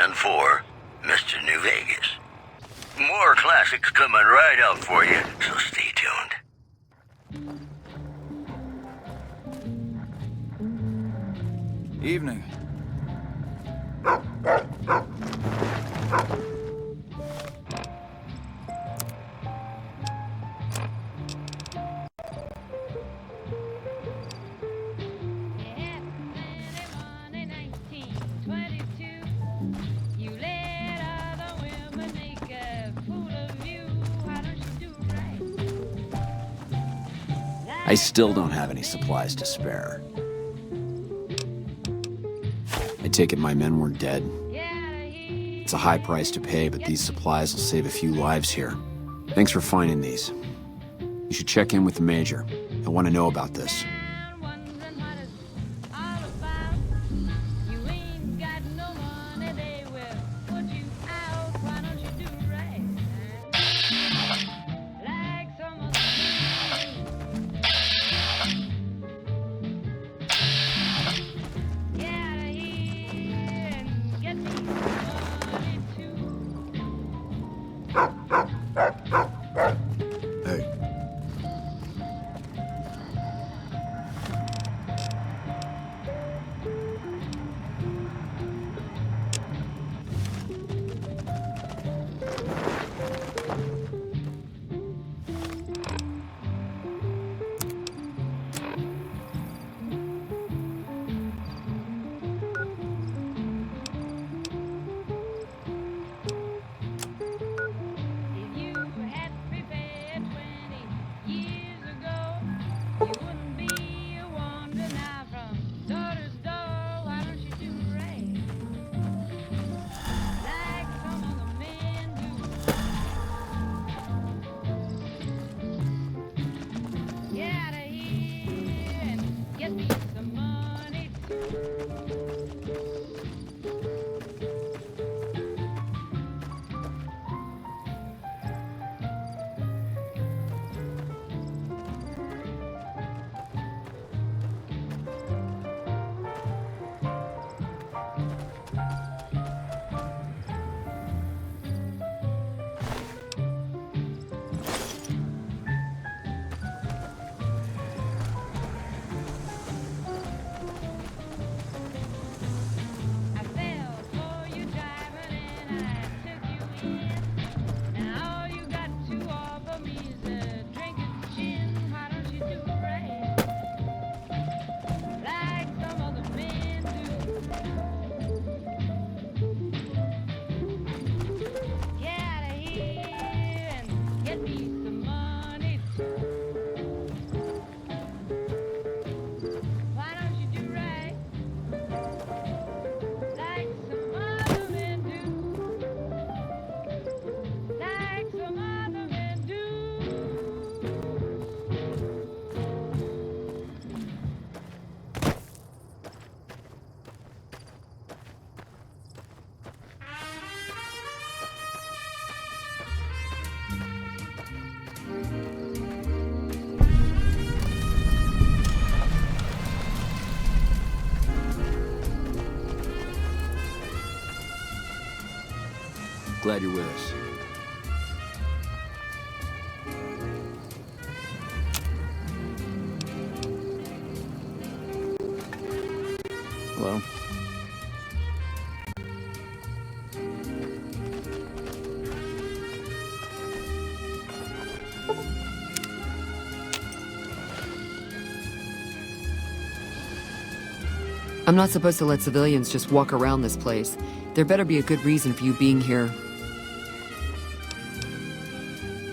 and for Mr. New Vegas. More classics coming right up for you, so stay tuned. Evening. I still don't have any supplies to spare. I take it my men were dead. It's a high price to pay, but these supplies will save a few lives here. Thanks for finding these. You should check in with the Major. He'll want to know about this. Glad you're with us. Hello? I'm not supposed to let civilians just walk around this place. There better be a good reason for you being here.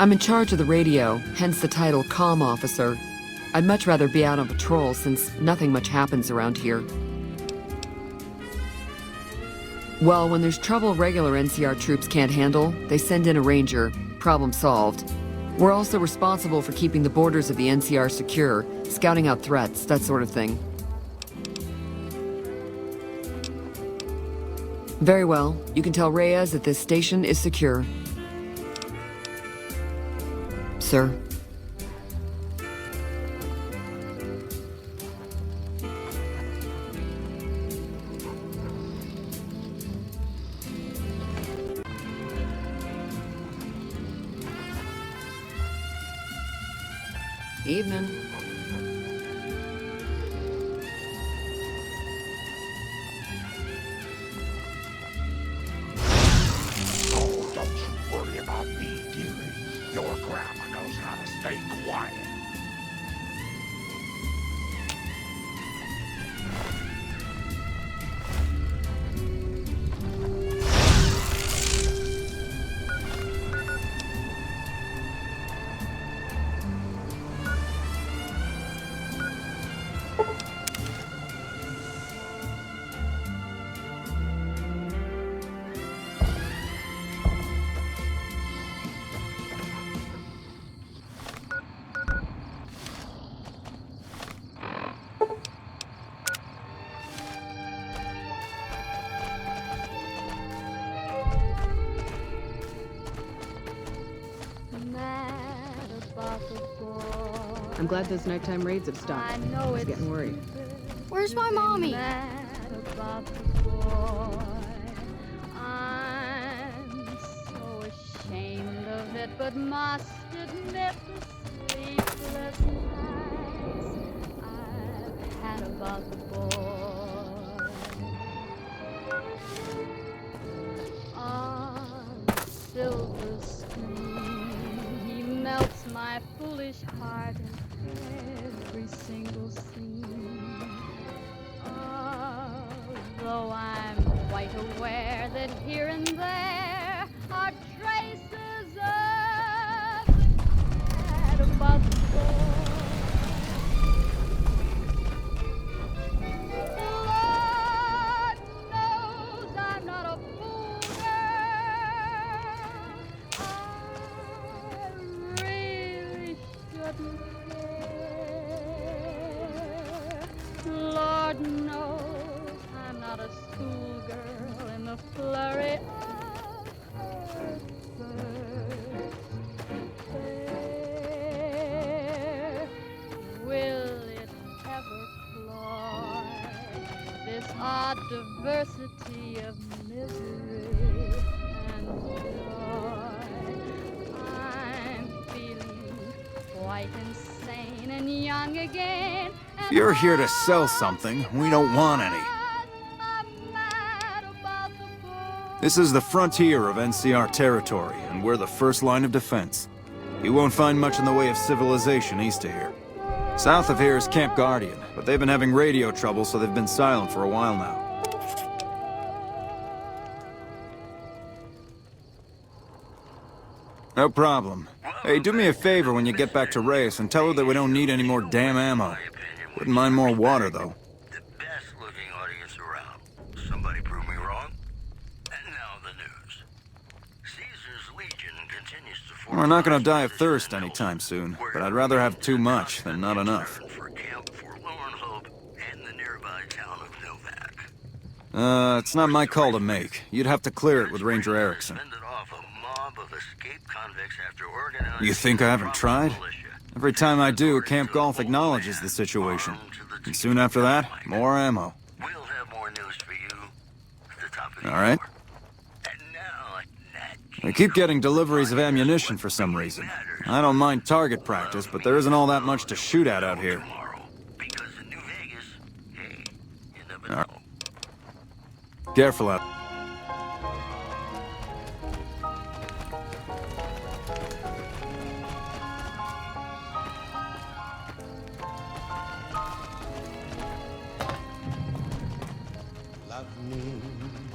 I'm in charge of the radio, hence the title Comm Officer. I'd much rather be out on patrol since nothing much happens around here. Well, when there's trouble regular NCR troops can't handle, they send in a ranger. Problem solved. We're also responsible for keeping the borders of the NCR secure, scouting out threats, that sort of thing. Very well. You can tell Reyes that this station is secure. Sir. Evening. Oh, don't you worry about me, dearie. Your grandma knows how to stay quiet. I'm glad those nighttime raids have stopped. I was getting worried. Where's my mommy? I'm so ashamed of it, but must admit the sleepless nights I've had about the boy. On silver screen, he melts my foolish heart in every single scene. Although I'm quite aware that here and there are traces of that about the boy. Lord knows I'm not a fool girl. I really shouldn't care. Lord knows I'm not a schoolgirl in the flurry of her first affair. Will it ever cloy this odd diversity of misery and joy? I'm feeling quite insane and young again. If you're here to sell something, we don't want any. This is the frontier of NCR territory, and we're the first line of defense. You won't find much in the way of civilization east of here. South of here is Camp Guardian, but they've been having radio trouble, so they've been silent for a while now. No problem. Hey, do me a favor when you get back to Reyes and tell her that we don't need any more damn ammo. Wouldn't mind more water, though. The best looking audience around. Somebody prove me wrong. And now the news. Caesar's Legion continues to form. We're not gonna die of thirst anytime soon, but I'd rather have too much than not enough. For Camp Forlorn Hope and the nearby town of Novak. It's not my call to make. You'd have to clear it with Ranger Erickson. Fended off a mob of escaped convicts after organizing You think I haven't tried? militia. Every time I do, Camp Golf acknowledges the situation. And soon after that, more ammo. We'll have more news for you at the top of the All right. hour. And now, that We keep getting deliveries of ammunition for some reason. I don't mind target practice, but there isn't all that much to shoot at out here. tomorrow. Because in New Vegas, hey, you never All know. right. Careful out.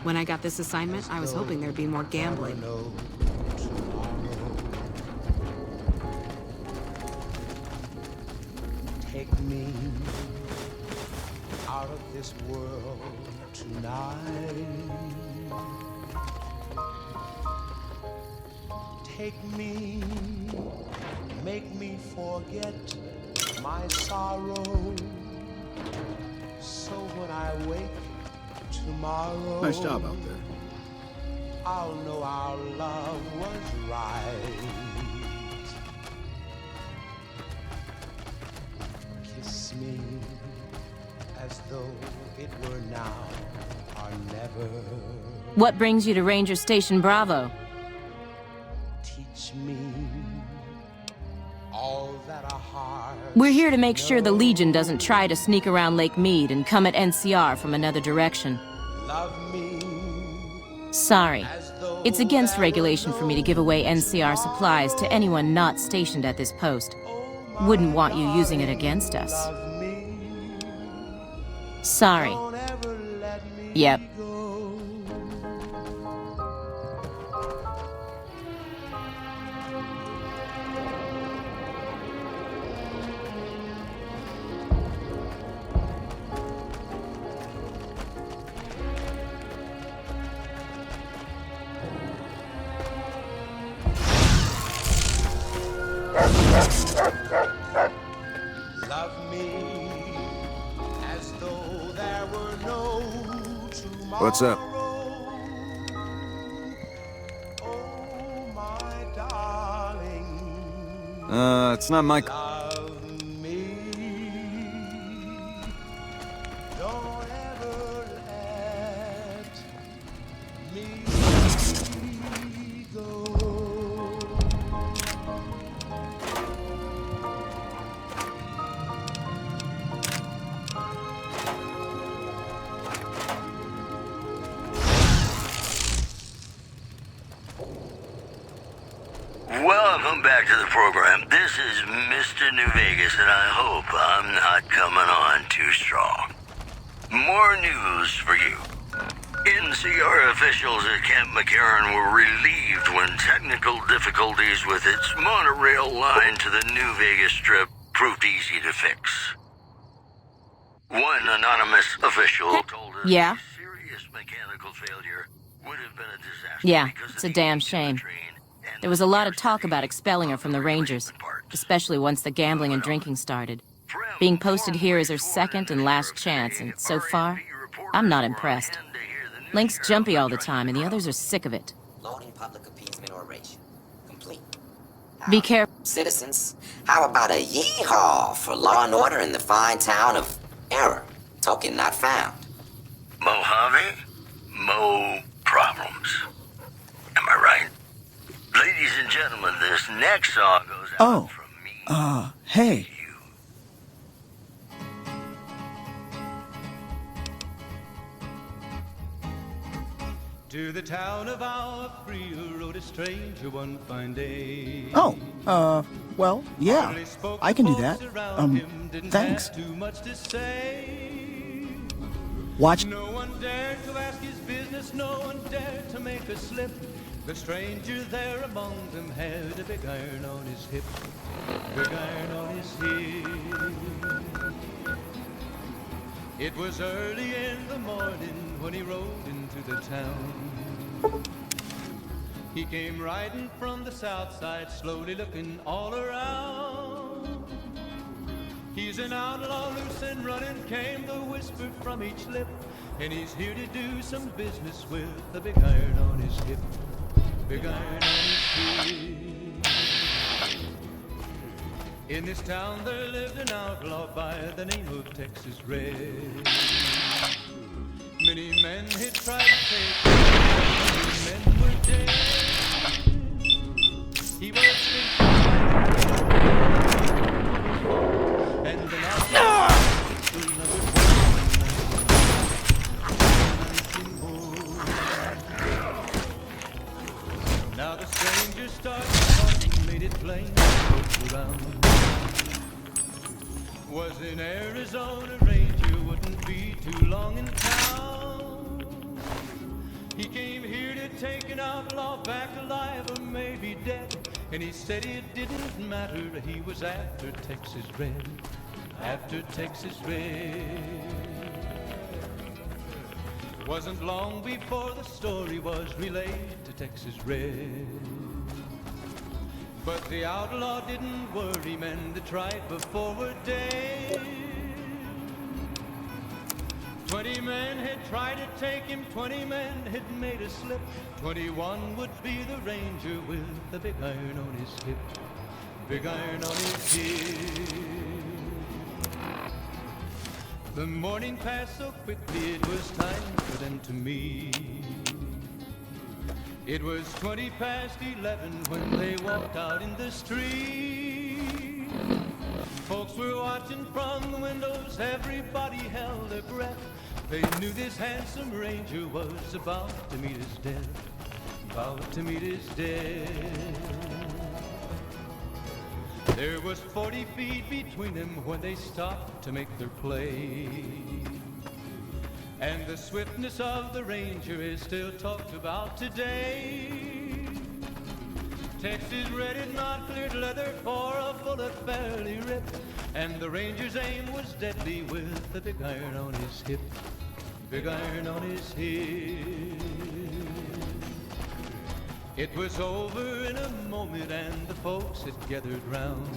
When I got this assignment, I was hoping there'd be more gambling. Take me out of this world tonight. Take me, make me forget my sorrow. So when I wake tomorrow, Nice job out there. I'll know our love was right. Kiss me as though it were now or never. What brings you to Ranger Station Bravo? Teach me all that a heart We're here to make sure the Legion doesn't try to sneak around Lake Mead and come at NCR from another direction. Sorry. It's against regulation for me to give away NCR supplies to anyone not stationed at this post. Wouldn't want you using it against us. Sorry. Yep. Love me as though there were no tomorrow. What's up? Oh, my darling. It's not my... Love me. Don't ever let me go. Welcome back to the program. This is Mr. New Vegas, and I hope I'm not coming on too strong. More news for you. NCR officials at Camp McCarran were relieved when technical difficulties with its monorail line to the New Vegas Strip proved easy to fix. One anonymous official told us Yeah? a serious mechanical failure would have been a disaster. Yeah, because it's of a the damn age of the shame. train and There was a lot of talk about expelling her from the Rangers, especially once the gambling and drinking started. Being posted here is her second and last chance, and so far, I'm not impressed. Link's jumpy all the time, and the others are sick of it. Loading public appeasement oration. Complete. Be careful. Citizens, how about a yee-haw for law and order in the fine town of Error? Token not found. Mojave, Mo problems. Am I right? Ladies and gentlemen, this next song goes out from me. Hey. To the town of our free rode a stranger one fine day. Oh, well, yeah, I can do that. Thanks. Too much to say. Watch. No one dared to ask his business, no one dared to make a slip. The stranger there among them had a big iron on his hip, big iron on his hip. It was early in the morning when he rode into the town. He came riding from the south side, slowly looking all around. He's an outlaw, loose and running, came the whisper from each lip. And he's here to do some business with the big iron on his hip, big iron on his hip. In this town there lived an outlaw by the name of Texas Red. Many men had tried to take him, many men were dead. He was and the outlaw now the stranger started talking, made it plain around. Was in Arizona, Ranger wouldn't be too long in town. He came here to take an outlaw back alive or maybe dead. And he said it didn't matter, he was after Texas Red, after Texas Red. Wasn't long before the story was relayed to Texas Red. But the outlaw didn't worry, men that tried before were dead. 20 men had tried to take him, 20 men had made a slip. 21 would be the ranger with the big iron on his hip, big iron on his hip. The morning passed so quickly, it was time for them to meet. It was 20 past 11 when they walked out in the street. Folks were watching from the windows, everybody held their breath. They knew this handsome ranger was about to meet his death, about to meet his death. There was 40 feet between them when they stopped to make their play. And the swiftness of the ranger is still talked about today. Texas red, not cleared leather for a bullet fairly ripped. And the ranger's aim was deadly with the big iron on his hip, big iron on his hip. It was over in a moment and the folks had gathered round.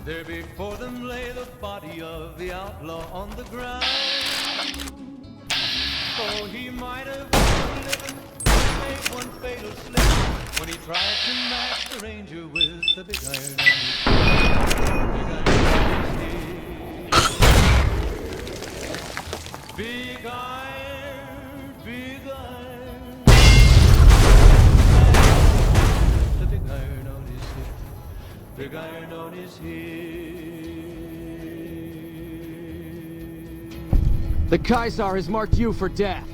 There before them lay the body of the outlaw on the ground. Oh, he might have been living, made one fatal slip when he tried to match the ranger with the big iron on his head. Big iron, big iron. The big iron on his hip, big iron on his hip. The Kaiser has marked you for death.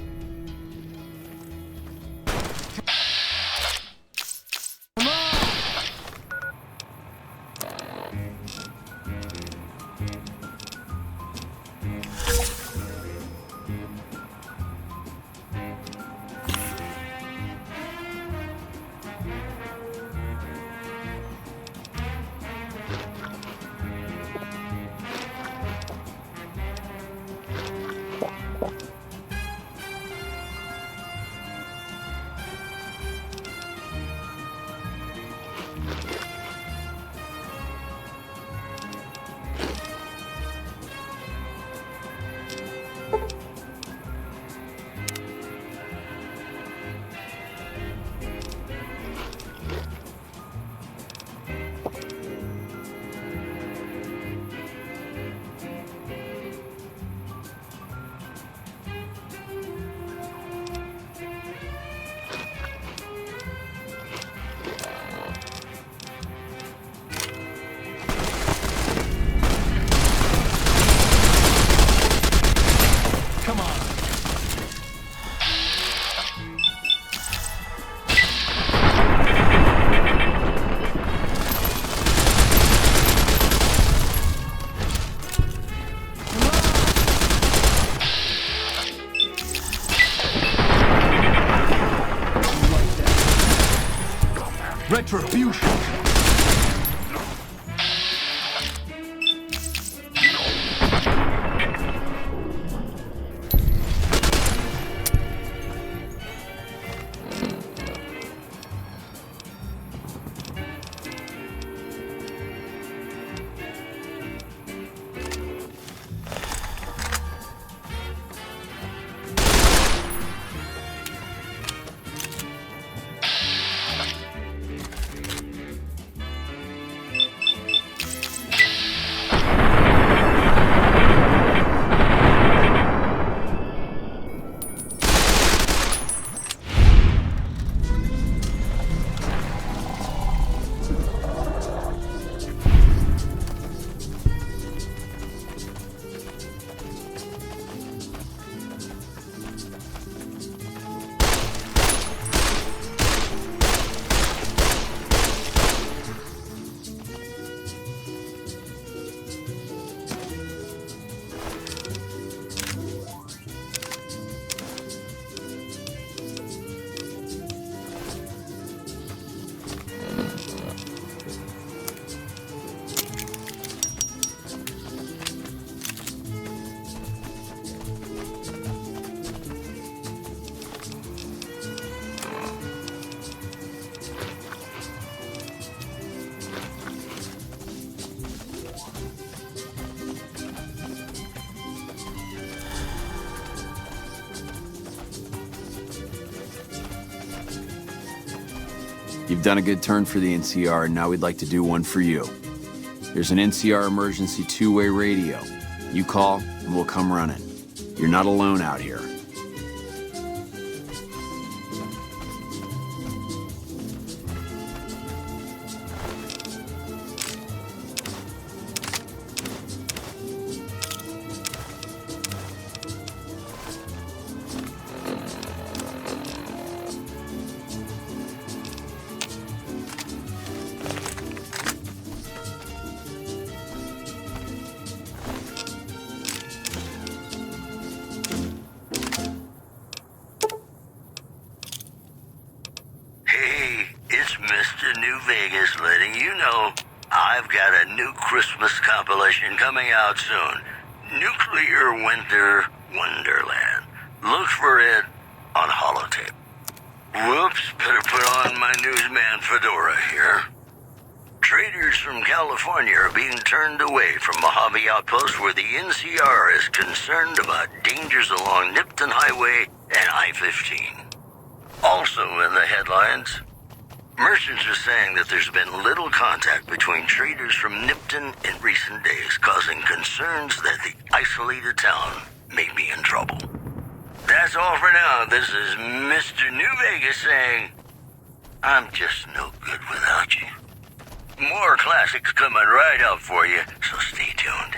Retribution! You've done a good turn for the NCR, and now we'd like to do one for you. There's an NCR emergency two-way radio. You call, and we'll come running. You're not alone out here. Vegas letting you know I've got a new Christmas compilation coming out soon. Nuclear Winter Wonderland. Look for it on holotape. Whoops, better put on my newsman fedora here. Traders from California are being turned away from Mojave Outpost where the NCR is concerned about dangers along Nipton Highway and I-15. Also in the headlines, merchants are saying that there's been little contact between traders from Nipton in recent days, causing concerns that the isolated town may be in trouble. That's all for now. This is Mr. New Vegas saying, I'm just no good without you. More classics coming right up for you, so stay tuned.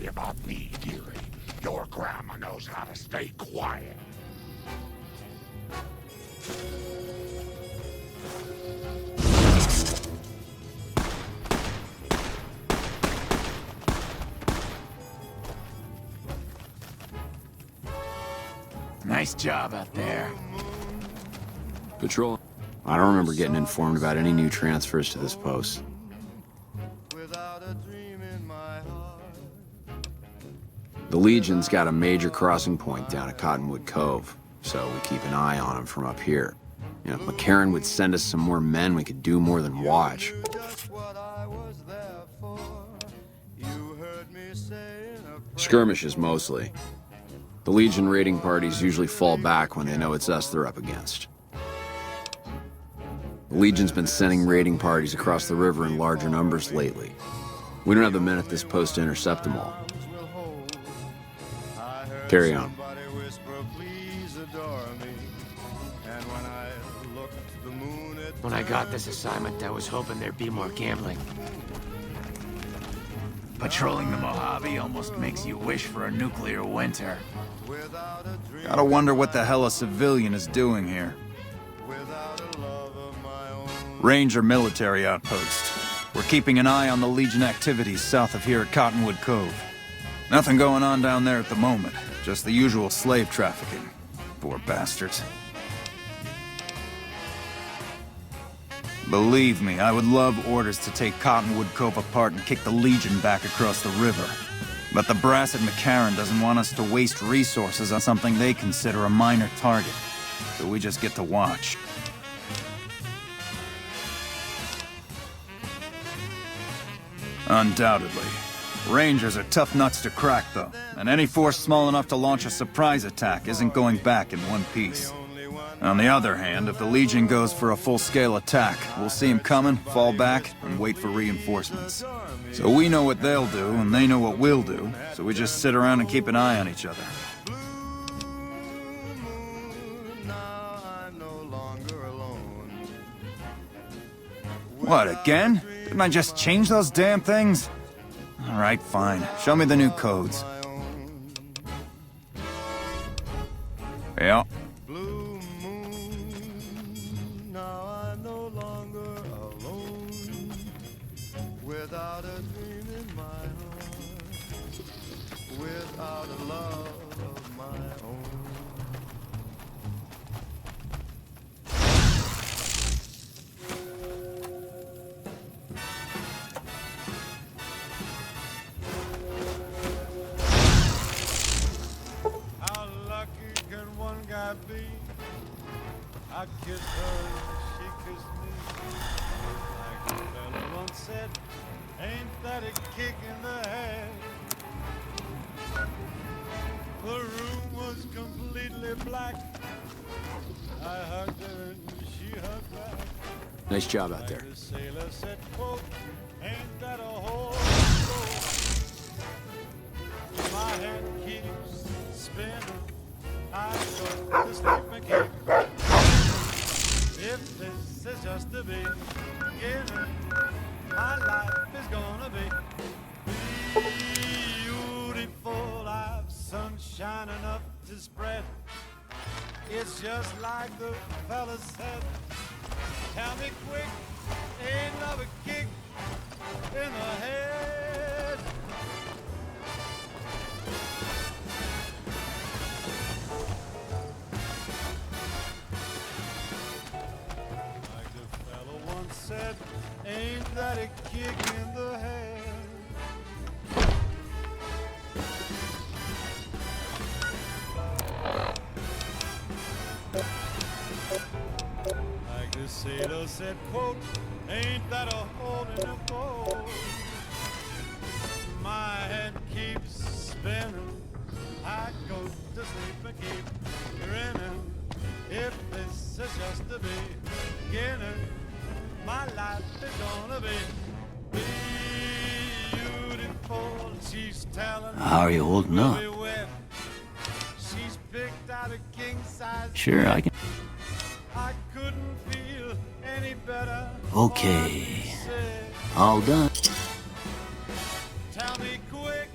About me, dearie. Your grandma knows how to stay quiet. Nice job out there. Patrol. I don't remember getting informed about any new transfers to this post. The Legion's got a major crossing point down at Cottonwood Cove, so we keep an eye on them from up here. You know, if McCarran would send us some more men, we could do more than watch. Skirmishes, mostly. The Legion raiding parties usually fall back when they know it's us they're up against. The Legion's been sending raiding parties across the river in larger numbers lately. We don't have the men at this post to intercept them all. Carry on. When I got this assignment, I was hoping there'd be more gambling. Patrolling the Mojave almost makes you wish for a nuclear winter. Gotta wonder what the hell a civilian is doing here. Ranger military outpost. We're keeping an eye on the Legion activities south of here at Cottonwood Cove. Nothing going on down there at the moment. Just the usual slave trafficking. Poor bastards. Believe me, I would love orders to take Cottonwood Cove apart and kick the Legion back across the river. But the brass at McCarran doesn't want us to waste resources on something they consider a minor target. So we just get to watch. Undoubtedly. Rangers are tough nuts to crack, though. And any force small enough to launch a surprise attack isn't going back in one piece. On the other hand, if the Legion goes for a full-scale attack, we'll see them coming, fall back, and wait for reinforcements. So we know what they'll do, and they know what we'll do, so we just sit around and keep an eye on each other. What, again? Didn't I just change those damn things? Alright, fine. Show me the new codes. Yeah. Without a dream in my heart, without a love of my own. How lucky can one guy be? I kissed her, she kissed me. Like a fella once said, ain't that a kick in the head? The room was completely black. I hugged her and she hugged back. Nice job out there. The sailor said, quote, ain't that a whole my head keeps spinning. I go to sleep and keep if this is just the beginning, my life is gonna be beautiful. I've sunshine enough to spread. It's just like the fella said. Tell me quick, ain't another kick in the head. Like the fella once said, ain't that a kick in the head? Like the sailor said, quote, ain't that a hole in the boat? My head keeps spinning. I go to sleep and keep grinning. If this is just the beginning, my life is gonna be beautiful. She's telling me How are you holding up? we'll be wet. She's picked out a king-size Sure, I can. I couldn't feel any better. Okay. All done. Tell me quick.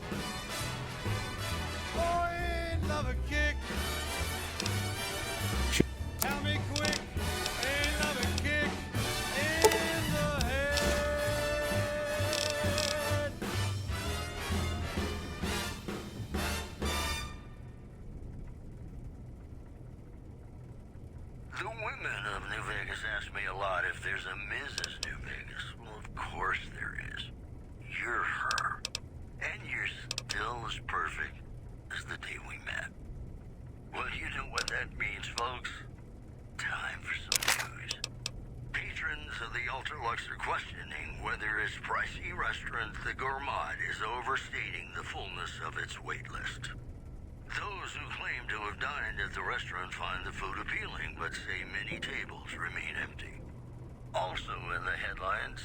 Oh, ain't love a kick. Sure. Tell me quick. Ain't love a kick in the head. The women of New Vegas ask me a lot if there's a Mrs. New Vegas. Well, of course there is. You're her. And you're still as perfect as the day we met. Well, you know what that means, folks. Time for some news. Patrons of the Ultra-Lux are questioning whether its pricey restaurant, the Gourmand, is overstating the fullness of its wait list. Those who claim to have dined at the restaurant find the food appealing, but say many tables remain empty. Also in the headlines,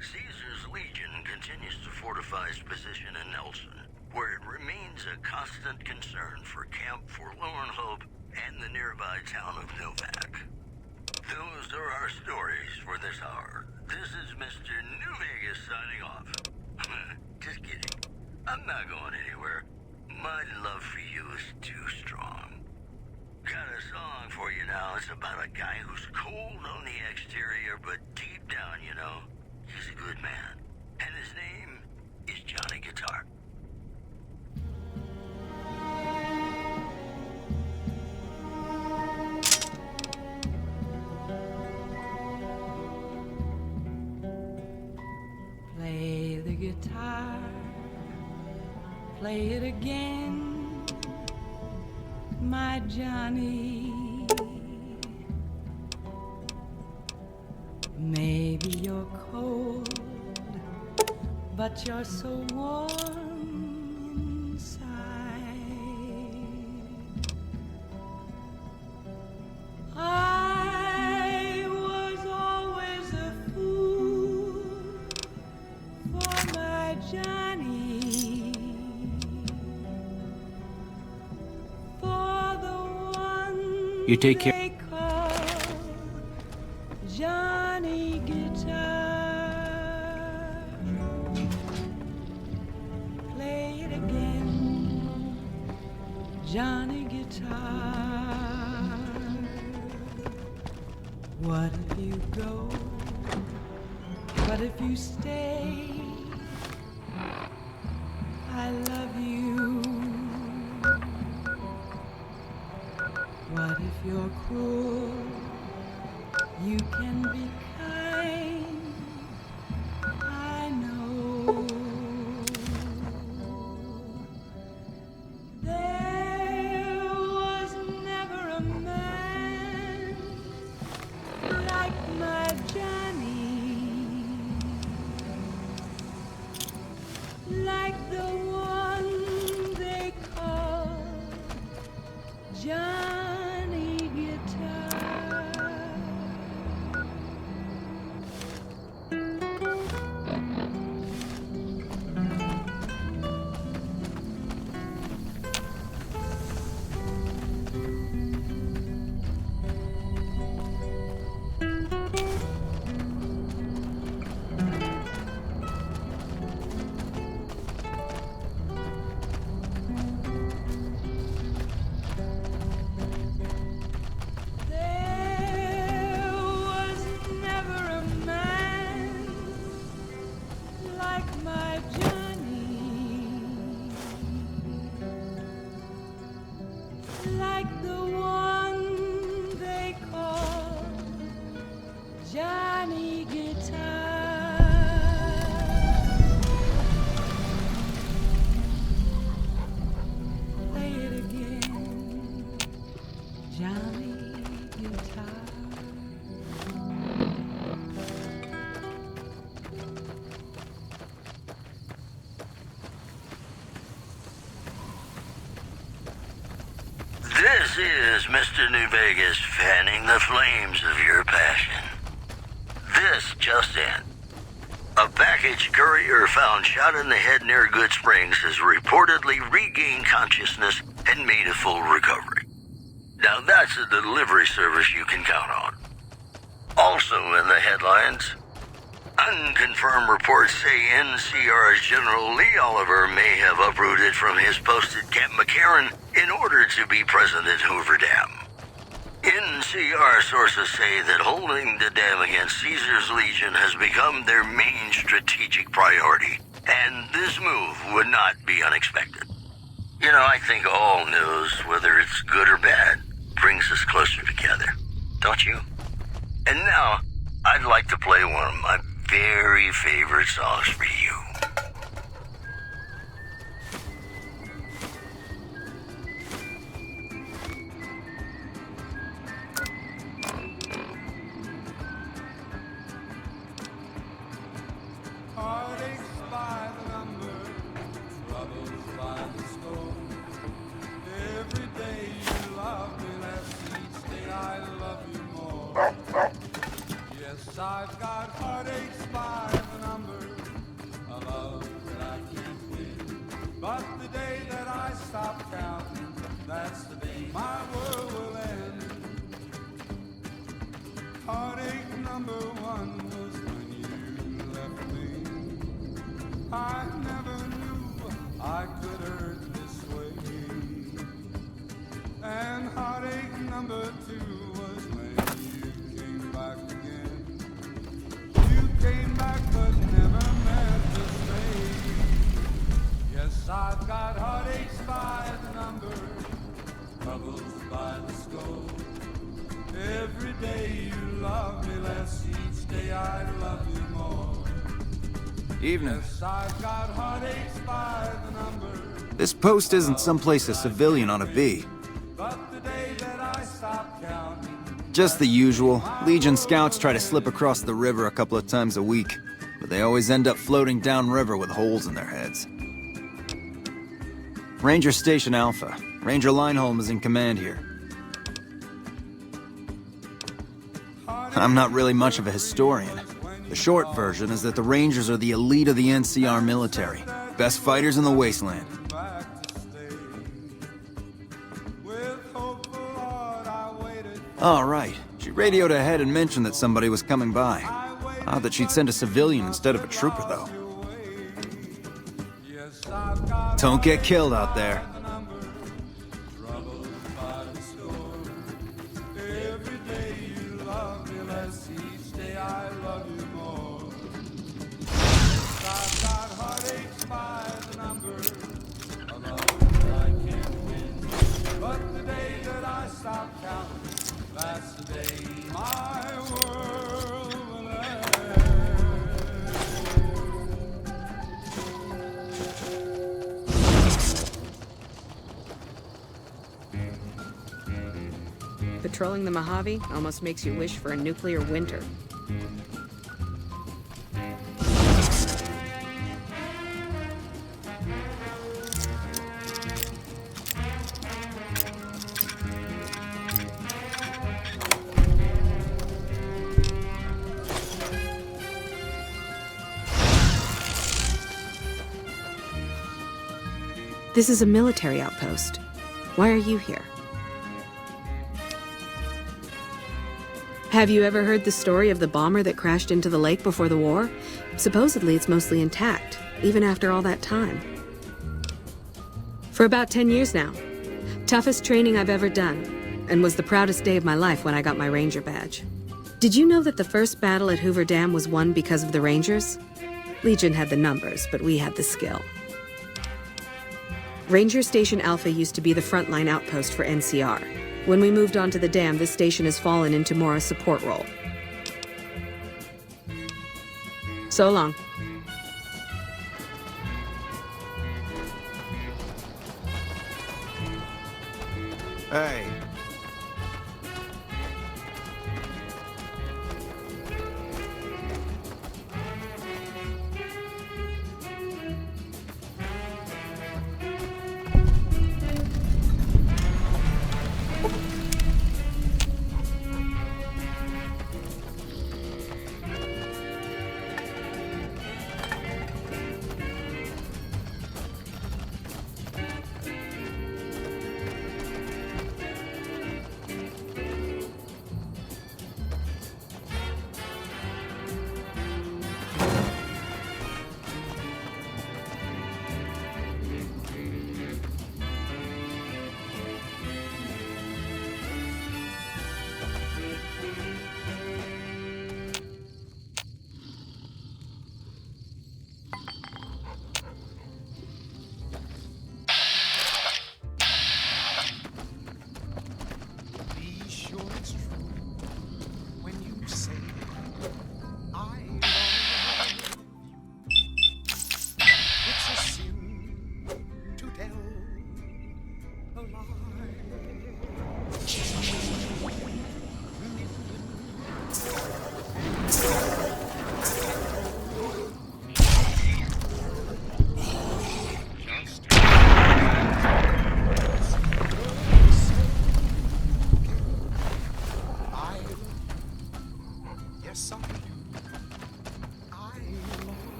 Caesar's Legion continues to fortify its position in Nelson, where it remains a constant concern for Camp Forlorn Hope and the nearby town of Novak. Those are our stories for this hour. This is Mr. New Vegas signing off. Just kidding. I'm not going anywhere. My love for you is too strong. Got a song for you now. It's about a guy who's cold on the exterior, but deep down, you know, he's a good man. And his name is Johnny Guitar. Play the guitar, play it again, my Johnny. Maybe you're cold, but you're so warm inside. You take care. They call Johnny Guitar. Play it again, Johnny Guitar. What if you go? What if you stay? I love you. What if you're cruel? You can be kind. I know. There was never a man like my Johnny, like the one they call Johnny Guitar. There was never a man like my Johnny, like the one they call Johnny Guitar. Play it again, Johnny Guitar. This is Mr. New Vegas fanning the flames of your passion. This just in. A package courier found shot in the head near Good Springs has reportedly regained consciousness and made a full recovery. Now that's a delivery service you can count on. Also in the headlines, unconfirmed reports say NCR's General Lee Oliver may have uprooted from his post at Camp McCarran in order to be present at Hoover Dam. NCR sources say that holding the dam against Caesar's Legion has become their main strategic priority, and this move would not be unexpected. You know, I think all news, whether it's good or bad, brings us closer together, don't you? And now, I'd like to play one of my very favorite songs for you. Heartaches by the number, troubles by the score. Every day you love me less, each day I love you more. Yes, I've got heartaches by the number, a love that I can't win. But the day that I stop counting, that's the day my world will end. Heartache number one was when you left me. I never knew I could hurt this way. And heartache number two was when you came back again. You came back but never meant to stay. Yes, I've got heartaches by the number, troubles by the score. Every day you love me less, each day I love you more. Evening. Yes, I've got heartaches by the number. This post isn't someplace a civilian ought to be. But the day that I stop counting, Just the usual. Legion scouts try to slip across the river a couple of times a week, but they always end up floating downriver with holes in their heads. Ranger Station Alpha. Ranger Lineholm is in command here. I'm not really much of a historian. The short version is that the Rangers are the elite of the NCR military. Best fighters in the wasteland. back to stay. With hopeful heart I wait Oh, right. She radioed ahead and mentioned that somebody was coming by. Odd that she'd send a civilian instead of a trooper, though. Don't get killed out there. Patrolling the Mojave almost makes you wish for a nuclear winter. This is a military outpost. Why are you here? Have you ever heard the story of the bomber that crashed into the lake before the war? Supposedly it's mostly intact, even after all that time. For about 10 years now. Toughest training I've ever done, and was the proudest day of my life when I got my Ranger badge. Did you know that the first battle at Hoover Dam was won because of the Rangers? Legion had the numbers, but we had the skill. Ranger Station Alpha used to be the frontline outpost for NCR. When we moved onto the dam, this station has fallen into more a support role. So long. Hey.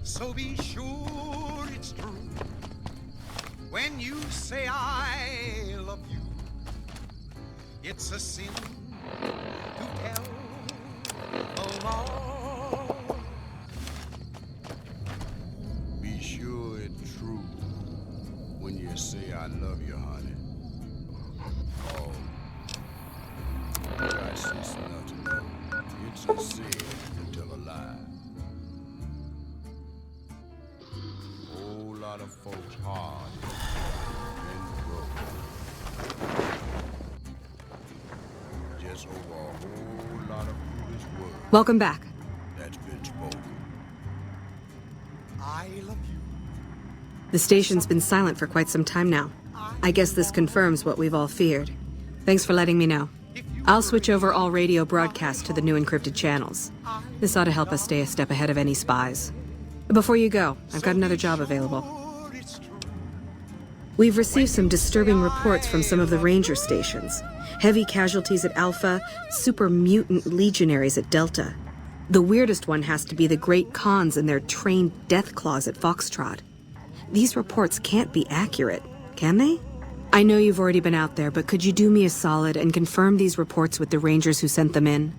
So be sure it's true when you say I love you. It's a sin to tell a lie. Be sure it's true when you say I love you, honey. Oh, I sense nothing. It's a sin to tell a lie. Whole lot of folks hard and broke. Just over a whole lot of foolish words. Welcome back. That's been spoken. I love you. The station's been silent for quite some time now. I guess this confirms what we've all feared. Thanks for letting me know. I'll switch over all radio broadcasts to the new encrypted channels. This ought to help us stay a step ahead of any spies. Before you go, I've got another job available. We've received some disturbing reports from some of the ranger stations. Heavy casualties at Alpha, super mutant legionaries at Delta. The weirdest one has to be the Great Khans and their trained death claws at Foxtrot. These reports can't be accurate, can they? I know you've already been out there, but could you do me a solid and confirm these reports with the Rangers who sent them in?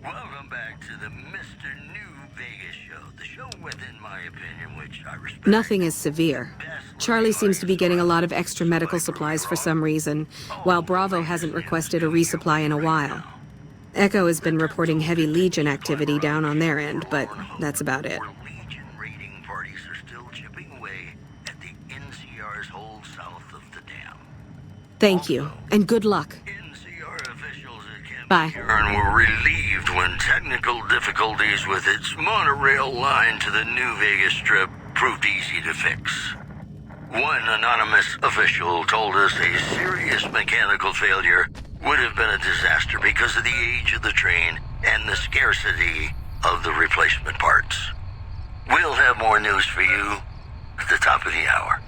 Welcome back to the Mr. New Vegas show. The show within my opinion, which I respect. Nothing is severe. Charlie seems to be getting a lot of extra medical supplies for some reason, while Bravo hasn't requested a resupply in a while. Echo has been reporting heavy Legion activity down on their end, but that's about it. Legion raiding parties are still chipping away at the NCR's hold south of the dam. Thank you, and good luck. NCR officials at Camp Bye. Karen were relieved when technical difficulties with its monorail line to the New Vegas Strip proved easy to fix. One anonymous official told us a serious mechanical failure would have been a disaster because of the age of the train and the scarcity of the replacement parts. We'll have more news for you at the top of the hour.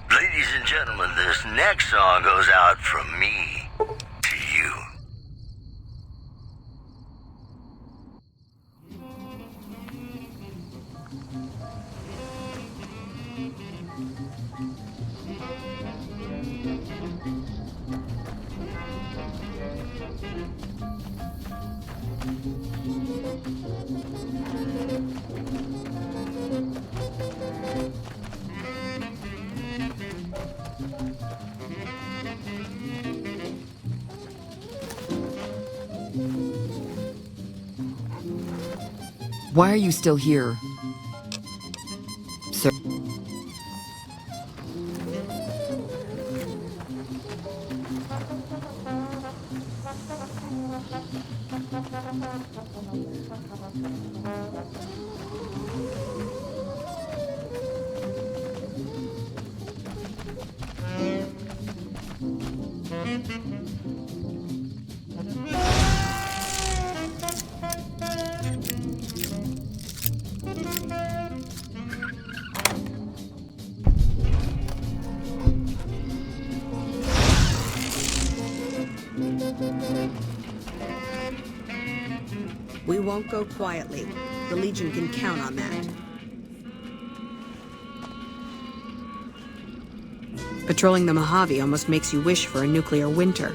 Ladies and gentlemen, this next song goes out from me to you. Why are you still here? Sir. We won't go quietly. The Legion can count on that. Patrolling the Mojave almost makes you wish for a nuclear winter.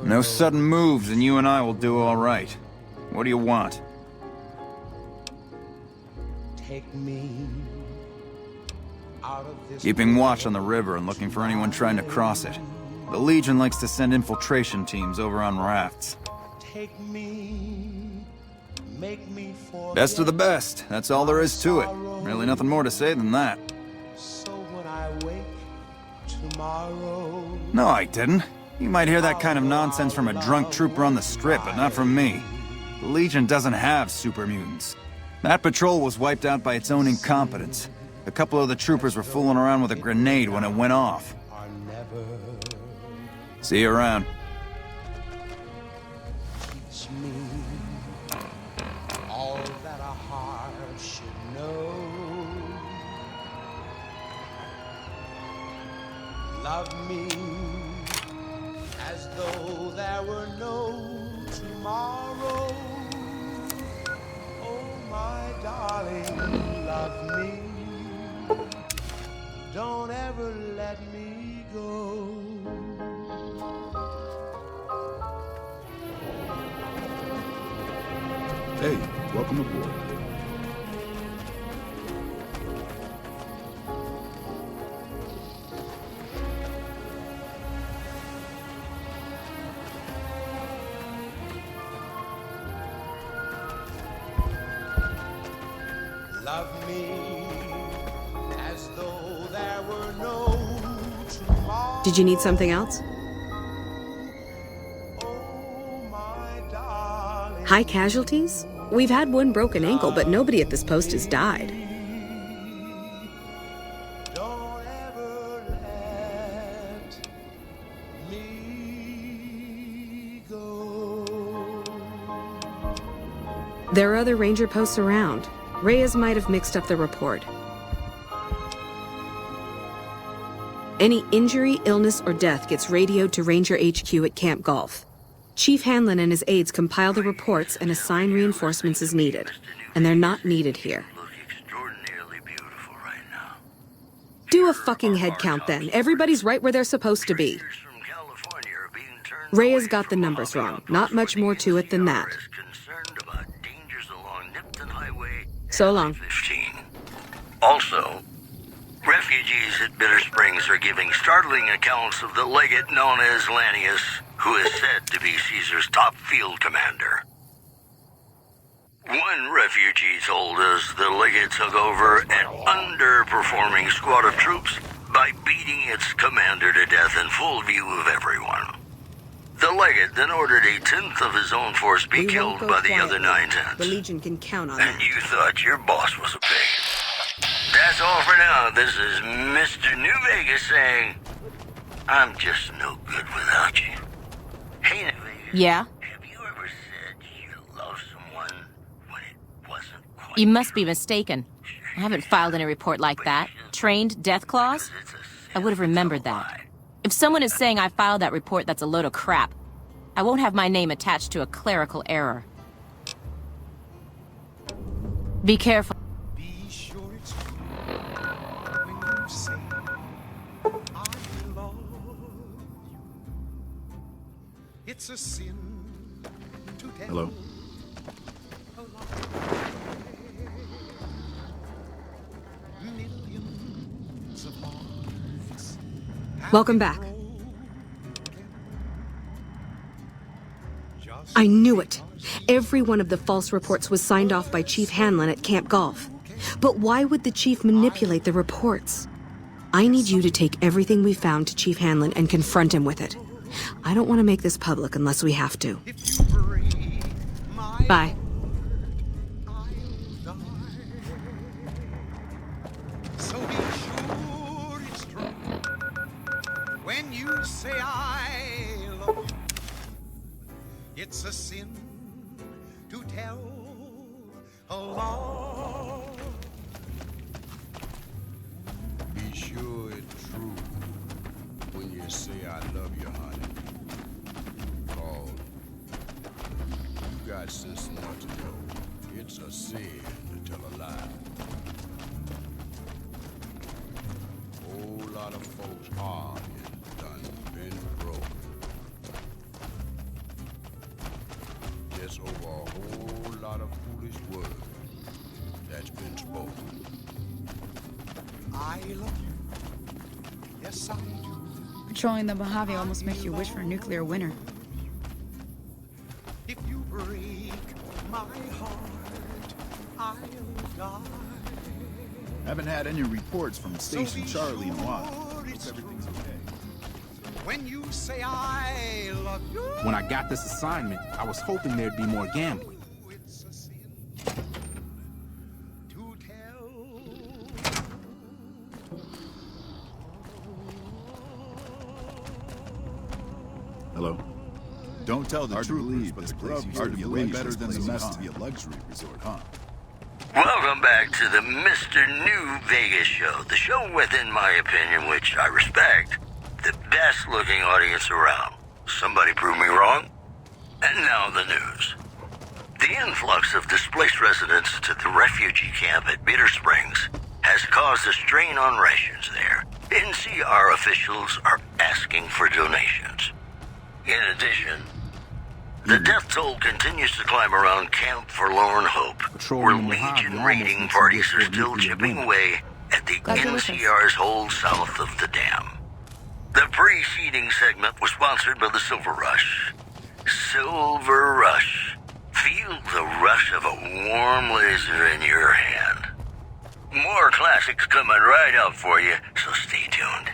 No sudden moves and you and I will do all right. What do you want? Take me out of this. Keeping watch on the river and looking for anyone trying to cross it. The Legion likes to send infiltration teams over on rafts. take me, make me forget. Best of the best. That's all there is to it. Really nothing more to say than that. So when I wake tomorrow, No, I didn't. You might hear that kind of nonsense from a drunk trooper on the strip, but not from me. The Legion doesn't have super mutants. That patrol was wiped out by its own incompetence. A couple of the troopers were fooling around with a grenade when it went off. See you around. teach me all that a heart should know. Love me as though there were no tomorrow. Oh, my darling, love me. Don't ever let me go. Hey, welcome aboard. Love me as though there were no tomorrow. Did you need something else? High casualties? We've had one broken ankle, but nobody at this post has died. Don't ever let me go. There are other ranger posts around. Reyes might have mixed up the report. Any injury, illness, or death gets radioed to Ranger HQ at Camp Golf. Chief Hanlon and his aides compile the reports and assign reinforcements as needed. And they're not needed here. Do a fucking head count then. Everybody's right where they're supposed to be. Reyes got the numbers wrong. Not much more to it than that. So long. 15. Also, refugees at Bitter Springs are giving startling accounts of the legate known as Lannius, who is said to be Caesar's top field commander. One refugee told us the legate took over an underperforming squad of troops by beating its commander to death in full view of everyone. The legate then ordered a tenth of his own force be killed by the other 9/10. The Legion can count on And that. you thought your boss was a pig. That's all for now. This is Mr. New Vegas saying, I'm just no good without you. Hey, New Vegas. Yeah? Have you ever said you love someone when it wasn't quite You must be mistaken. I haven't filed any report like that. Trained death clause? I would have remembered that. If someone is saying I filed that report, that's a load of crap. I won't have my name attached to a clerical error. Be careful. Be sure it's true when you say I love you. It's a sin to tell. Hello. Millions of hearts. Welcome back. I knew it. Every one of the false reports was signed off by Chief Hanlon at Camp Golf. But why would the chief manipulate the reports? I need you to take everything we found to Chief Hanlon and confront him with it. I don't want to make this public unless we have to. Bye. So be sure it's true when you say I love you. It's a sin to tell a lie. Be sure it's true when you say I love you, honey. Cause you got sense enough to know it's a sin to tell a lie. Whole lot of folks' heart is done been broken. Just over a whole lot of foolish words that's been spoken. I love you. Yes, I do. Patrolling the Mojave almost makes you wish for a nuclear winter. If you sky. Haven't had any reports from Station be Charlie in a while. sure Hope it's everything's okay. When you say I love you, When I got this assignment, I was hoping there'd be more gambling. it's a sin to tell. Hello? Don't tell the troopers, but the grub used to be way better than the mess to be a luxury resort, huh? Welcome back to the Mr. New Vegas show, the show with, in my opinion, which I respect, the best looking audience around. Somebody prove me wrong? And now the news. The influx of displaced residents to the refugee camp at Bitter Springs has caused a strain on rations there. NCR officials are asking for donations. In addition, the death toll continues to climb around Camp Forlorn Hope, where Legion raiding parties are still chipping away at the NCR's hold south of the dam. The preceding segment was sponsored by the Silver Rush. Silver Rush. Feel the rush of a warm laser in your hand. More classics coming right up for you, so stay tuned.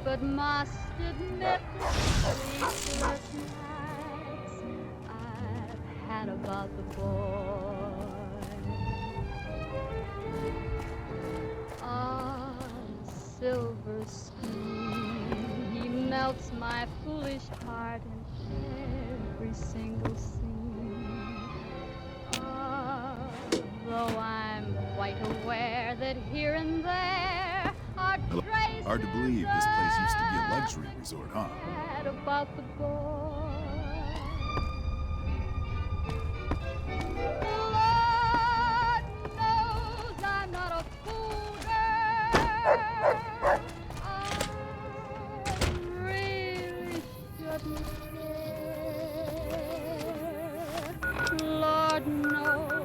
But must admit the sleepless nights I've had about the boy. On silver screen, he melts my foolish heart in every single scene. Though I'm quite aware that here and there are traces Hard to believe this place used to be a luxury resort, huh? about the boy. Lord knows I'm not a fool, girl. I really shouldn't care. Lord knows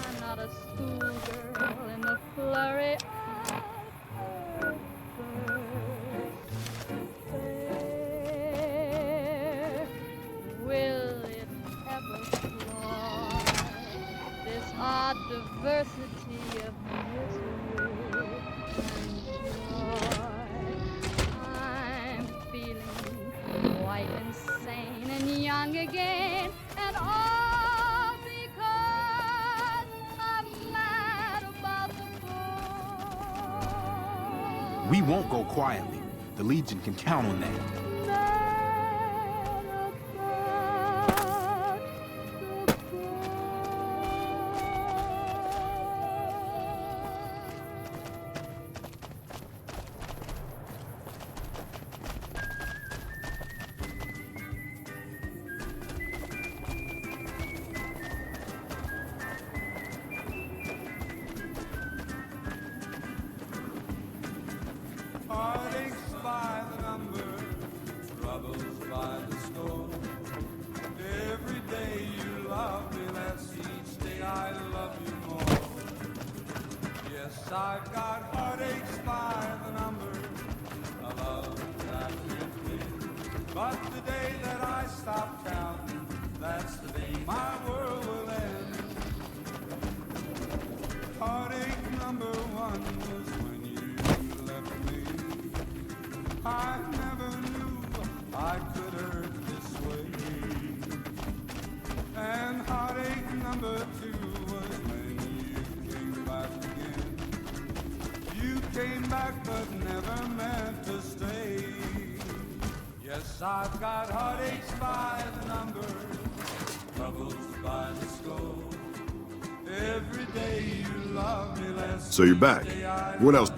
I'm not a schoolgirl in the flurry of will it ever flaw this odd diversity of misery and joy? I'm feeling quite insane and young again, and all because I'm mad about the boy. We won't go quietly. The Legion can count on that. Heartaches by the number, troubles by the score. Every day you love me less, each day I love you more. Yes, I've got heartaches by the number, a love that can't win. But the day that I stop counting, that's the day my world will end. Heartache number one was when you left me. I never knew I could hurt this way. And heartache number two was when you came back again. You came back but never meant to stay. Yes, I've got heartaches by the number, troubles by the score. Every day you love me less. So you're back. What else?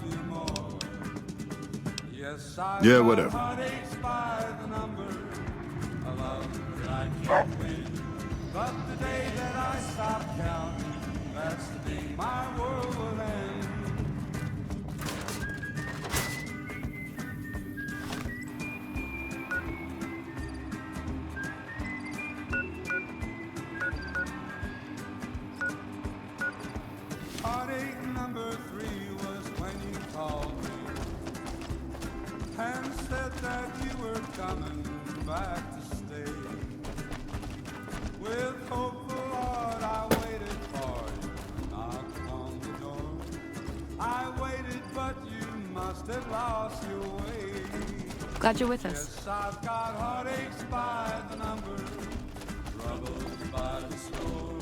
Yeah, whatever. Heartaches by the number, a love that I can't win. But the day that I stop counting, that's the day my world will end. and said that you were coming back to stay. With hope, Lord, I waited for you, knocked on the door. I waited, but you must have lost your way. Glad you're with us. Yes, I've got heartaches by the number, troubles by the score.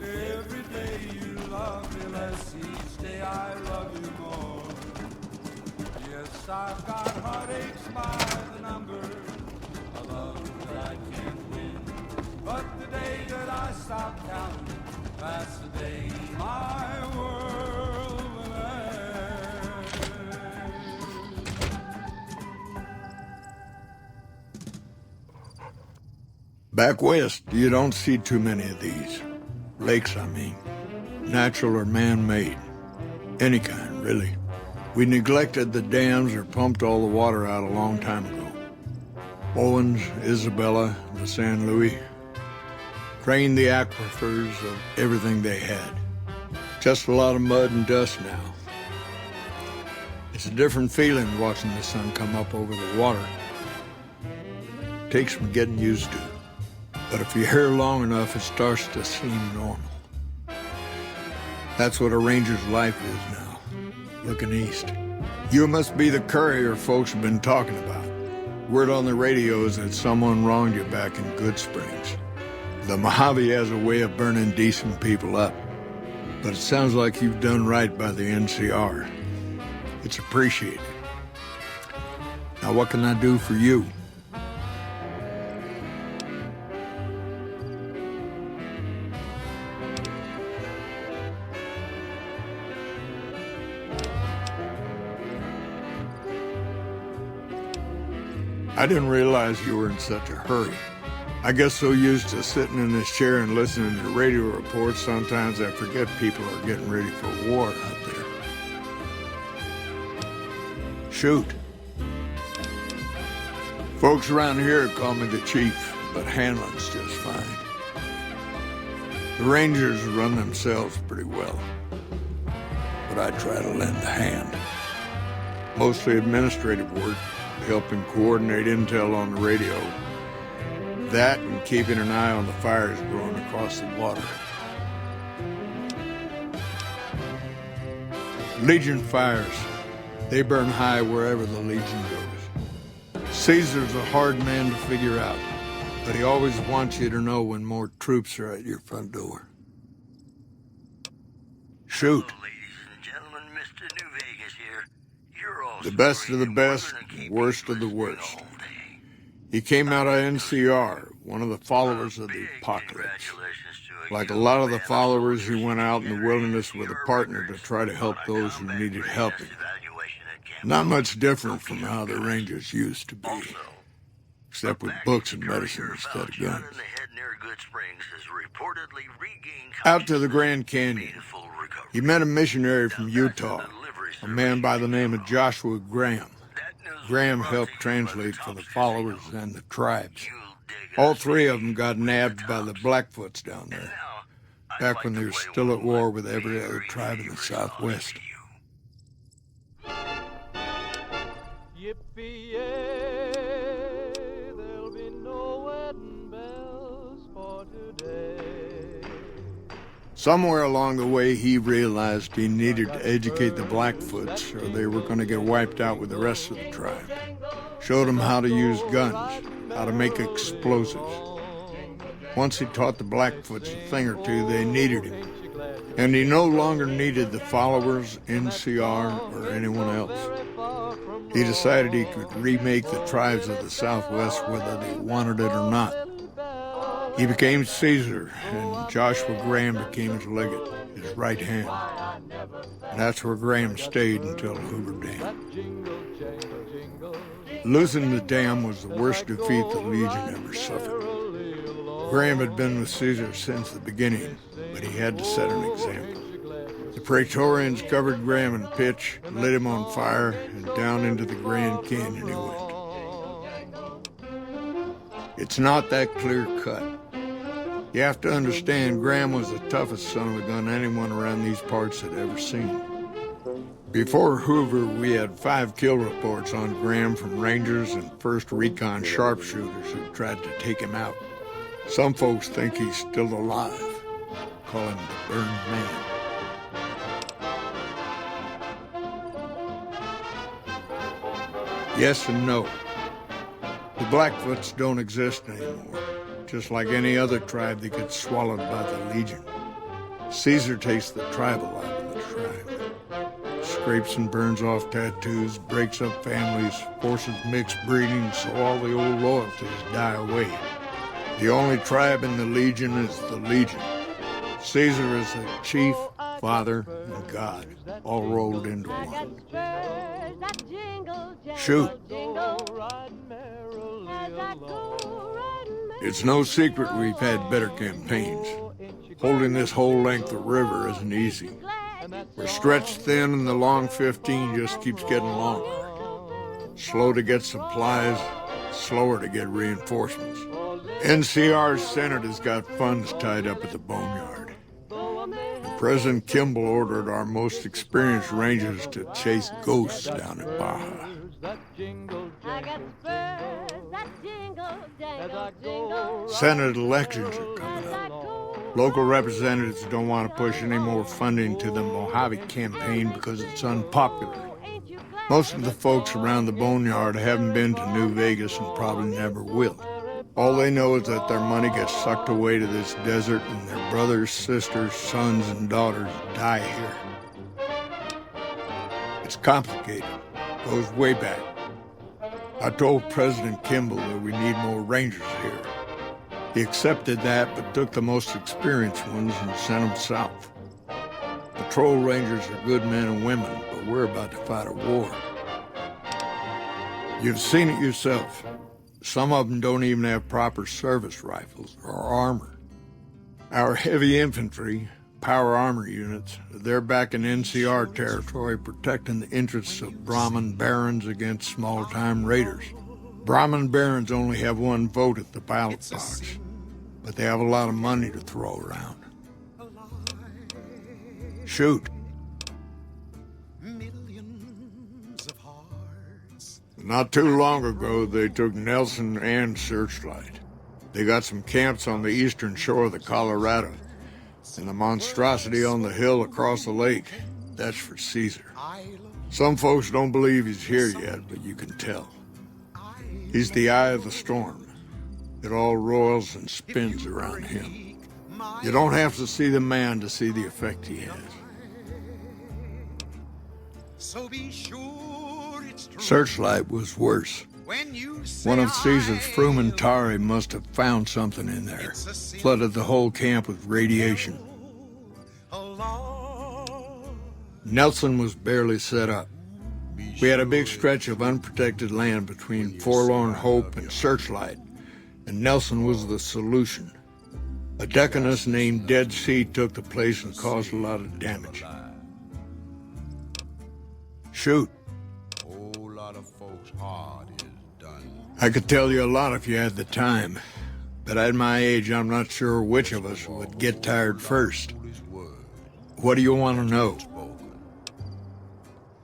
Every day you love me less, each day I love you more. Yes, I've got heartaches by the number, a love that I can't win. But the day that I stop counting, that's the day my world will end. Back west, you don't see too many of these. Lakes, I mean. Natural or man-made. Any kind, really. We neglected the dams or pumped all the water out a long time ago. Owens, Isabella, the San Luis. Drained the aquifers of everything they had. Just a lot of mud and dust now. It's a different feeling watching the sun come up over the water. Takes some getting used to. But if you're here long enough, it starts to seem normal. That's what a ranger's life is now, looking east. You must be the courier folks have been talking about. Word on the radio is that someone wronged you back in Good Springs. The Mojave has a way of burning decent people up. But it sounds like you've done right by the NCR. It's appreciated. Now what can I do for you? I didn't realize you were in such a hurry. I guess so used to sitting in this chair and listening to radio reports, sometimes I forget people are getting ready for war out there. Shoot. Folks around here call me the chief, but handling's just fine. The Rangers run themselves pretty well, but I try to lend a hand. Mostly administrative work, helping coordinate intel on the radio. That and keeping an eye on the fires growing across the water. Legion fires. They burn high wherever the Legion goes. Caesar's a hard man to figure out, but he always wants you to know when more troops are at your front door. Shoot. The best of the best, worst of the worst. He came out of NCR, one of the followers of the apocalypse. Like a lot of the followers, he went out in the wilderness with a partner to try to help those who needed helping. Not much different from how the Rangers used to be, except with books and medicine instead of guns. Out to the Grand Canyon, he met a missionary from Utah, a man by the name of Joshua Graham. Graham helped translate for the followers and the tribes. All three of them got nabbed by the Blackfoots down there, back when they were still at war with every other tribe in the Southwest. Yippee-yay, there'll be no wedding bells for today. Somewhere along the way, he realized he needed to educate the Blackfoots or they were going to get wiped out with the rest of the tribe. Showed them how to use guns, how to make explosives. Once he taught the Blackfoots a thing or two, they needed him. And he no longer needed the followers, NCR, or anyone else. He decided he could remake the tribes of the Southwest whether they wanted it or not. He became Caesar, and Joshua Graham became his legate, his right hand. And that's where Graham stayed until Hoover Dam. Losing the dam was the worst defeat the Legion ever suffered. Graham had been with Caesar since the beginning, but he had to set an example. The Praetorians covered Graham in pitch, lit him on fire, and down into the Grand Canyon he went. It's not that clear-cut. You have to understand, Graham was the toughest son of a gun anyone around these parts had ever seen. Before Hoover, we had 5 kill reports on Graham from Rangers and 1st Recon sharpshooters who tried to take him out. Some folks think he's still alive. Call him the Burned Man. Yes and no. The Blackfoots don't exist anymore, just like any other tribe that gets swallowed by the Legion. Caesar takes the tribal out of the tribe. Scrapes and burns off tattoos, breaks up families, forces mixed breeding so all the old loyalties die away. The only tribe in the Legion is the Legion. Caesar is the chief, father, and God, all rolled into one. Shoot. It's no secret we've had better campaigns. Holding this whole length of river isn't easy. We're stretched thin and the long 15 just keeps getting longer. Slow to get supplies, slower to get reinforcements. NCR's Senate has got funds tied up at the boneyard. And President Kimball ordered our most experienced rangers to chase ghosts down at Baja. Senate elections are coming up. Local representatives don't want to push any more funding to the Mojave campaign because it's unpopular. Most of the folks around the boneyard haven't been to New Vegas and probably never will. All they know is that their money gets sucked away to this desert and their brothers, sisters, sons, and daughters die here. It's complicated. Goes way back. I told President Kimball that we need more rangers here. He accepted that, but took the most experienced ones and sent them south. Patrol rangers are good men and women, but we're about to fight a war. You've seen it yourself. Some of them don't even have proper service rifles or armor. Our heavy infantry, power armor units, they're back in NCR territory protecting the interests of Brahmin barons against small-time raiders. Brahmin barons only have one vote at the ballot box, but they have a lot of money to throw around. Shoot. Not too long ago, they took Nelson and Searchlight. They got some camps on the eastern shore of the Colorado, and the monstrosity on the hill across the lake, that's for Caesar. Some folks don't believe he's here yet, but you can tell. He's the eye of the storm. It all roils and spins around him. You don't have to see the man to see the effect he has. So be sure it's true. Searchlight was worse. One of Caesar's Frumentari must have found something in there. Flooded the whole camp with radiation. Nelson was barely set up. We had a big stretch of unprotected land between Forlorn Hope and Searchlight, and Nelson was the solution. A deaconess named Dead Sea took the place and caused a lot of damage. Shoot. Whole lot of folks hard is done. I could tell you a lot if you had the time, but at my age, I'm not sure which of us would get tired first. What do you want to know?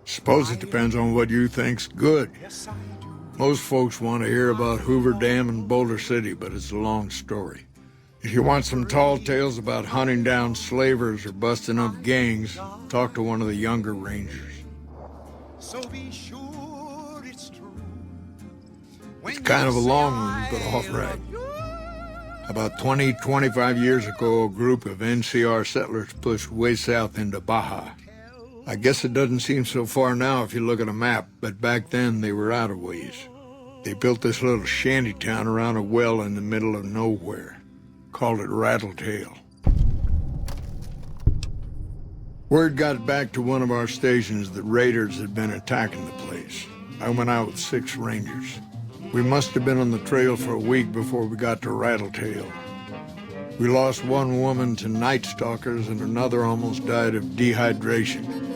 Suppose it depends on what you think's good. Most folks want to hear about Hoover Dam and Boulder City, but it's a long story. If you want some tall tales about hunting down slavers or busting up gangs, talk to one of the younger rangers. So be sure it's true. It's kind of a long one, but all right. About 25 years ago, a group of NCR settlers pushed way south into Baja. I guess it doesn't seem so far now if you look at a map, but back then they were out of ways. They built this little shanty town around a well in the middle of nowhere. Called it Rattletail. Word got back to one of our stations that raiders had been attacking the place. I went out with 6 rangers. We must have been on the trail for a week before we got to Rattletail. We lost one woman to night stalkers and another almost died of dehydration.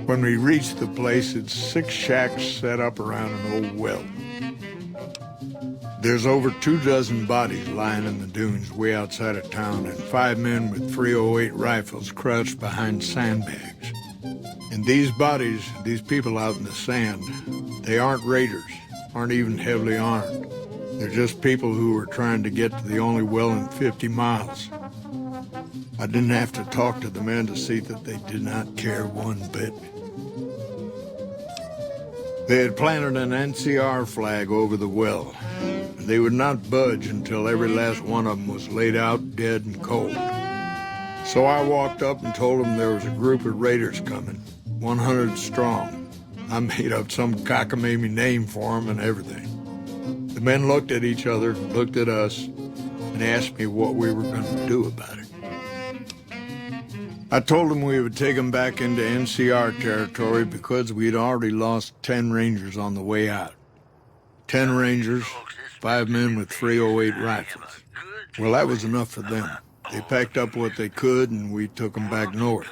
When we reached the place, it's 6 shacks set up around an old well. There's over 24 bodies lying in the dunes way outside of town and 5 men with .308 rifles crouched behind sandbags. And these bodies, these people out in the sand, they aren't raiders, aren't even heavily armed. They're just people who were trying to get to the only well in 50 miles. I didn't have to talk to the men to see that they did not care one bit. They had planted an NCR flag over the well. They would not budge until every last one of them was laid out dead and cold. So I walked up and told them there was a group of raiders coming, 100 strong. I made up some cockamamie name for them and everything. The men looked at each other, looked at us, and asked me what we were going to do about it. I told them we would take them back into NCR territory because we'd already lost 10 Rangers on the way out. 10 Rangers, 5 men with 308 rifles. Well, that was enough for them. They packed up what they could, and we took them back north.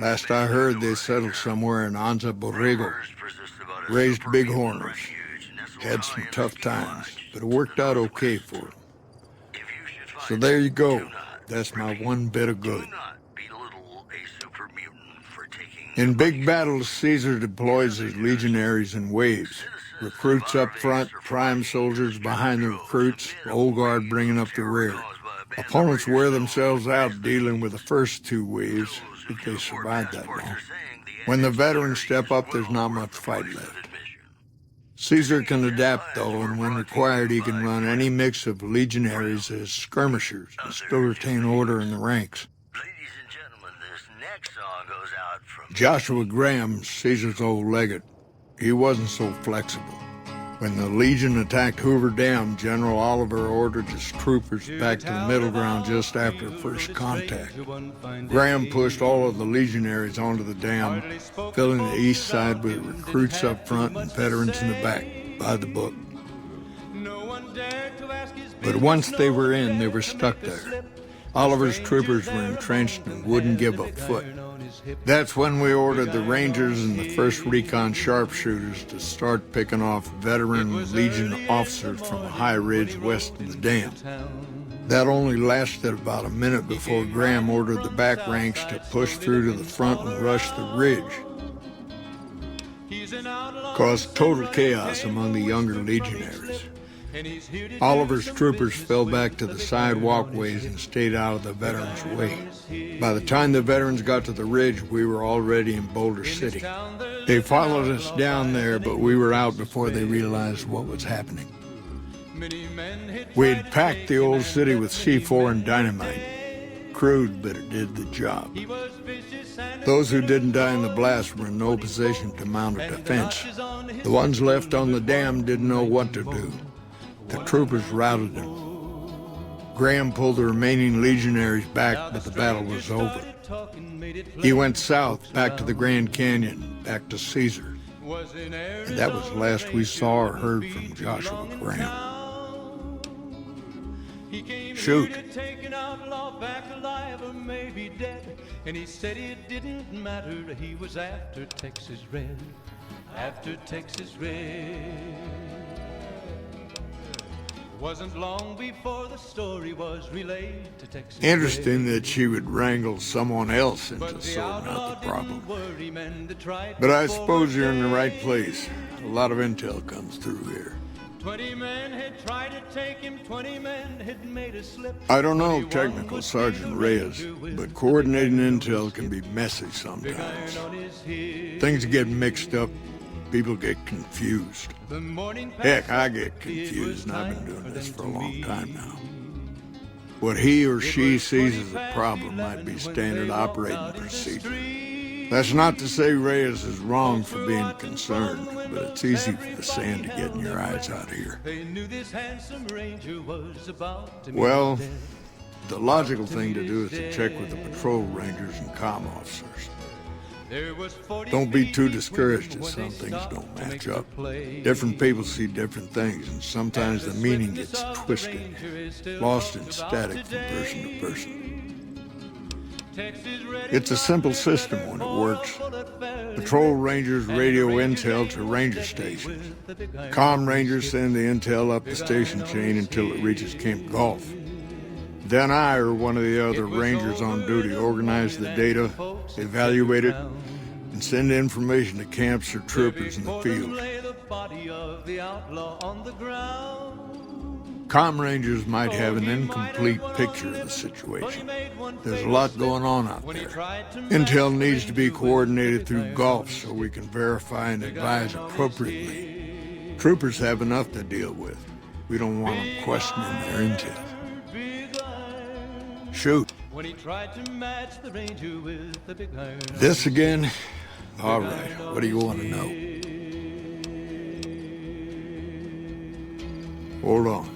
Last I heard, they settled somewhere in Anza Borrego. Raised bighorners. Had some tough times, but it worked out okay for them. So there you go. That's my one bit of good. In big battles, Caesar deploys his legionaries in waves. Recruits up front, prime soldiers behind the recruits, old guard bringing up the rear. Opponents wear themselves out dealing with the first 2 waves, if they survive that long. When the veterans step up, there's not much fight left. Caesar can adapt, though, and when required, he can run any mix of legionaries as skirmishers and still retain order in the ranks. Joshua Graham, Caesar's old legate, he wasn't so flexible. When the Legion attacked Hoover Dam, General Oliver ordered his troopers back to the middle ground just after first contact. Graham pushed all of the legionaries onto the dam, filling the east side with recruits up front and veterans in the back, by the book. But once they were in, they were stuck there. Oliver's troopers were entrenched and wouldn't give a foot. That's when we ordered the Rangers and the 1st Recon sharpshooters to start picking off veteran Legion officers from a high ridge west of the dam. That only lasted about a minute before Graham ordered the back ranks to push through to the front and rush the ridge. Caused total chaos among the younger legionaries. Oliver's troopers fell back to the side walkways and stayed out of the veterans' way. By the time the veterans got to the ridge, we were already in Boulder City. They followed us down there, but we were out before they realized what was happening. We'd packed the old city with C4 and dynamite. Crude, but it did the job. Those who didn't die in the blast were in no position to mount a defense. The ones left on the dam didn't know what to do. The troopers routed them. Graham pulled the remaining legionaries back, but the battle was over. He went south, back to the Grand Canyon, back to Caesar. And that was the last we saw or heard from Joshua Graham. Shoot. And he said it didn't matter, he was after Texas Red, after Texas Red. Wasn't long before the story was relayed to Texas Red. Interesting that she would wrangle someone else into sorting out the problem. But I suppose you're in the right place. A lot of intel comes through here. 20 men had tried to take him, 20 men had made a slip. I don't know Technical Sergeant Reyes, but coordinating intel can be messy sometimes. Things get mixed up, people get confused. Heck, I get confused, and I've been doing this for a long time now. What he or she sees as a problem might be standard operating procedure. That's not to say Reyes is wrong for being concerned, but it's easy for the sand to get in your eyes out here. Well, the logical thing to do is to check with the patrol rangers and comm officers. Don't be too discouraged if some things don't match up. Different people see different things, and sometimes the meaning gets twisted, lost in static from person to person. It's a simple system when it works. Patrol rangers radio intel to ranger stations. Comm rangers send the intel up the station chain until it reaches Camp Gulf. Then I or one of the other rangers on duty organize the data, evaluate it, and send information to camps or troopers in the field. Lay the body of the outlaw on the ground. Comm rangers might have an incomplete picture of the situation. There's a lot going on out there. Intel needs to be coordinated through Gulf so we can verify and advise appropriately. Troopers have enough to deal with. We don't want them questioning their intel. Shoot. When he tried to match the ranger with the big iron. This again? All right, what do you want to know? Hold on.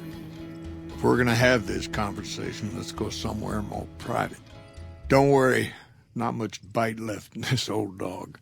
If we're gonna have this conversation, let's go somewhere more private. Don't worry, not much bite left in this old dog.